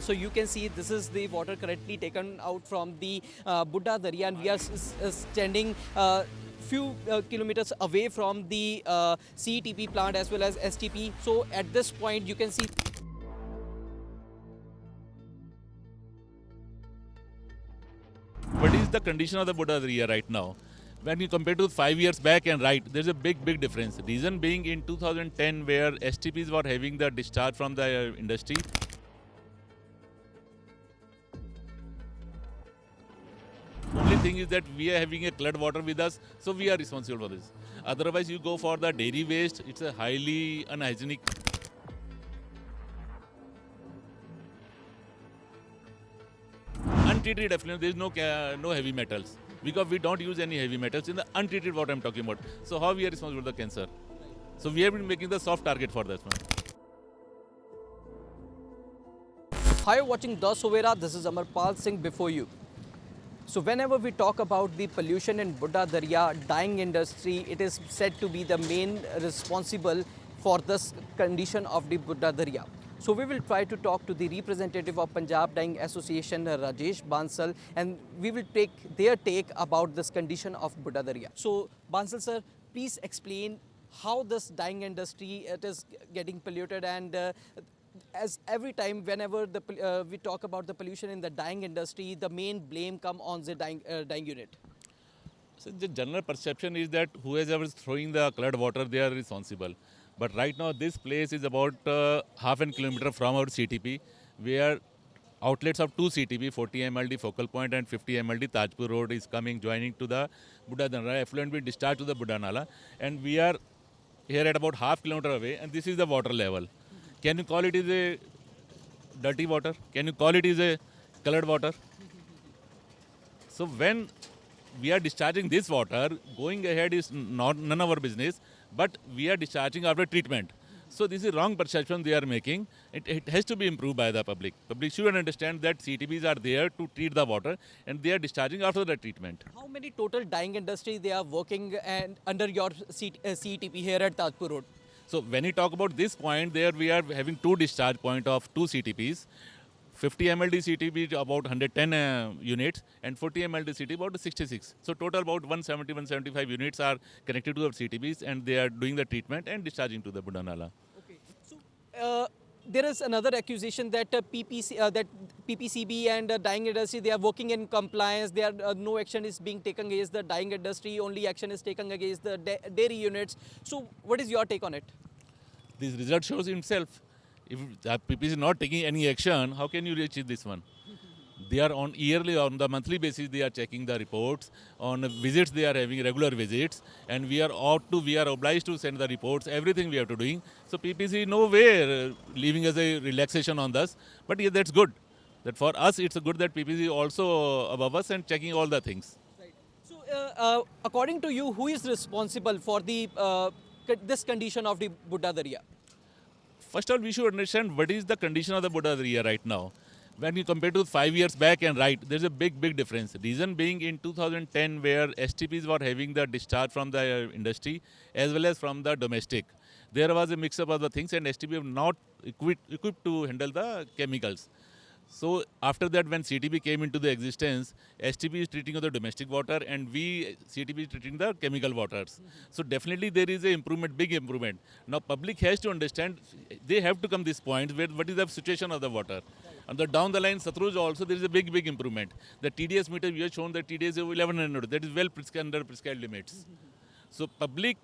So you can see this is the water currently taken out from the Buddha Darya, and we are standing few kilometers away from the CETP plant as well as STP. So at this point you can see What is the condition of the Buddha Darya right now? When you compare to 5 years back and right, there's a big difference. Reason being in 2010 where STPs were having the discharge from the industry. Only thing is that we are having a flood water with us, so we are responsible for this. Otherwise, you go for the dairy waste, it's a highly unhygienic. Untreated effluent, there is no heavy metals because we don't use any heavy metals in the untreated water I'm talking about. So how we are responsible for the cancer? So we have been making the soft target for this one. Hi, you're watching The Sovera. This is Amarpal Singh before you. So whenever we talk about the pollution in Buddha Darya dyeing industry, it is said to be the main responsible for this condition of the Buddha Darya. So we will try to talk to the representative of Punjab Dyeing Association, Rajesh Bansal, and we will take their take about this condition of Buddha Darya. So Bansal sir, please explain how this dyeing industry it is getting polluted, and as every time whenever we talk about the pollution in the dyeing industry, the main blame come on the dyeing unit. So the general perception is that whoever is throwing the colored water, they are responsible. But right now, this place is about half a kilometer from our CTP, where outlets of 2 CTP, 40 MLD Focal Point and 50 MLD Tajpur Road is coming, joining to the Buddha Nala. Effluent will discharge to the Buddha Nala. And we are here at about half kilometer away, and this is the water level. Can you call it is a dirty water? Can you call it is a colored water? So when we are discharging this water, going ahead is none of our business, but we are discharging after treatment. So this is wrong perception they are making. It has to be improved by the public. Public should understand that CTPs are there to treat the water, and they are discharging after the treatment. How many total dyeing industry they are working and under your CETP here at Tajpur Road? So when you talk about this point, there we are having 2 discharge point of 2 CTPs. 50 MLD CTP about 110 units and 40 MLD CTP about 66. So total about 170, 175 units are connected to our CTPs, and they are doing the treatment and discharging to the Buddha Nala. Okay. So there is another accusation that PPCB and dyeing industry, they are working in compliance. There no action is being taken against the dyeing industry. Only action is taken against the dairy units. So what is your take on it? This result shows himself. If the PP is not taking any action, how can you reach this one? They are on the monthly basis, they are checking the reports. On visits, they are having regular visits. And we are obliged to send the reports, everything we have to doing. So PPC nowhere leaving us a relaxation on this. But yeah, that's good. That for us, it's good that PPC also above us and checking all the things. Right. So according to you, who is responsible for the this condition of the Buddha Darya? First of all, we should understand what is the condition of the Buddha Darya right now. When you compare to 5 years back and right, there's a big difference. Reason being in 2010 where STPs were having the discharge from the industry as well as from the domestic. There was a mix-up of the things, and STP were not equipped to handle the chemicals. So after that, when CTP came into the existence, STP is treating the domestic water, and CTP is treating the chemical waters. So definitely there is a improvement, big improvement. Now public has to understand, they have to come this point where what is the situation of the water. And down the line, Satluj also there is a big improvement. The TDS meter we have shown that TDS is 1100. That is well under prescribed limits. So public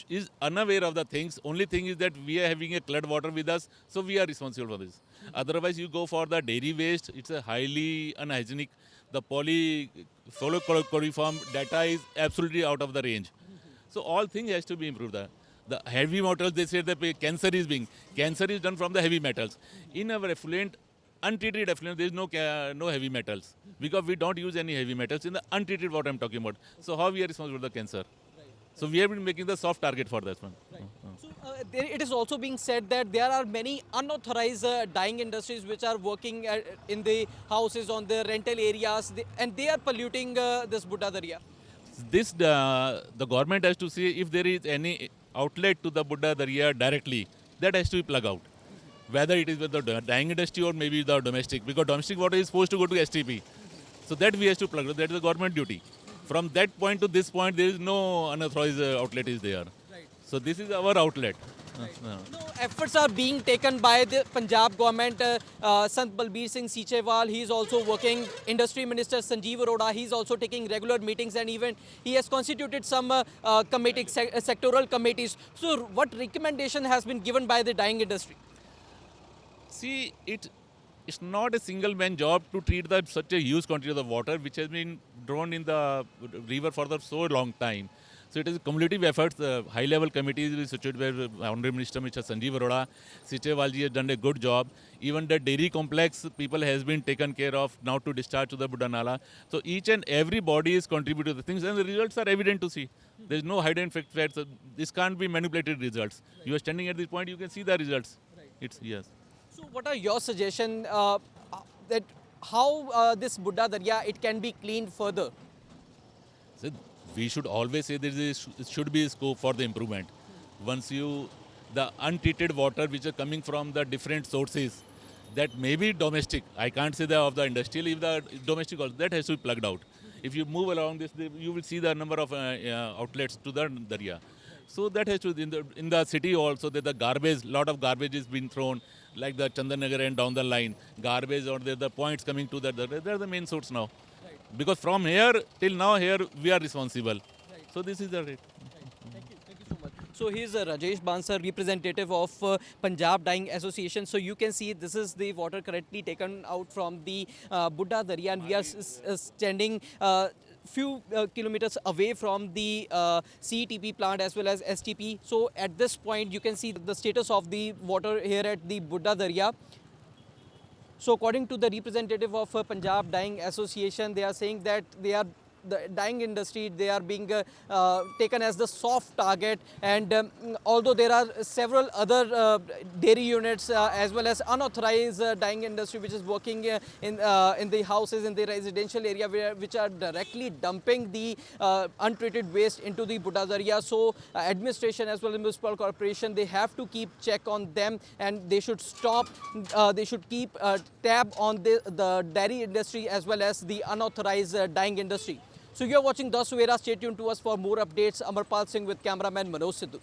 is unaware of the things. Only thing is that we are having a flood water with us, so we are responsible for this. Otherwise, you go for the dairy waste, it's a highly unhygienic. The polychloroform data is absolutely out of the range. So all things has to be improved. The heavy metals, they say that cancer is done from the heavy metals. In our effluent, untreated effluent, there is no heavy metals because we don't use any heavy metals in the untreated water I'm talking about. So how we are responsible for the cancer? So we have been making the soft target for that one. Right. So it is also being said that there are many unauthorized dyeing industries which are working in the houses on the rental areas, and they are polluting this Buddha Darya. This the government has to see if there is any outlet to the Buddha Darya directly. That has to be plugged out. whether it is with the dyeing industry or maybe the domestic, because domestic water is supposed to go to STP. So that we have to plug. That is a government duty. From that point to this point, there is no unauthorized outlet is there. Right. So this is our outlet. No, efforts are being taken by the Punjab government. Sant Balbir Singh Sichewal, he is also working. Industry Minister Sanjeev Arora, he is also taking regular meetings, and even he has constituted some sectoral committees. So, what recommendation has been given by the dyeing industry? See, it's not a single man job to treat such a huge quantity of the water which has been drawn in the river for so long time. So it is a cumulative effort. The high-level committees is situated by Honorable Minister Mr. Sanjeev Arora. Sichewalji has done a good job. Even the dairy complex people has been taken care of now to discharge to the Buddha Nala. So each and every body is contributing to the things, and the results are evident to see. There is no hidden facts. So this can't be manipulated results. You are standing at this point, you can see the results. It's yes. So, what are your suggestions that how this Buddha Darya it can be cleaned further? So we should always say there should be scope for the improvement. Once the untreated water which are coming from the different sources, that may be domestic. I can't say that of the industrial. If the domestic also, that has to be plugged out. If you move along this, you will see the number of outlets to the Darya. So that has to in the city also that the garbage, lot of garbage is being thrown, like the Chandanagar and down the line, garbage or the points coming to that. They're the main source now. Because from here till now, here we are responsible. So this is the rate. Thank you so much. So here's Rajesh Bansal, representative of Punjab Dyeing Association. So you can see this is the water currently taken out from the Buddha Darya, and we are standing few kilometers away from the CETP plant as well as STP. So at this point, you can see the status of the water here at the Buddha Darya. So according to the representative of Punjab Dyeing Association, they are saying that the dyeing industry, they are being taken as the soft target, and although there are several other dairy units as well as unauthorized dyeing industry which is working in the houses in the residential area which are directly dumping the untreated waste into the Buddha Darya. So administration as well as municipal corporation, they have to keep check on them, and they should stop, they should keep tab on the dairy industry as well as the unauthorized dyeing industry. So you are watching The Savera. Stay tuned to us for more updates. Amarpal Singh with cameraman Manoj Sidhu.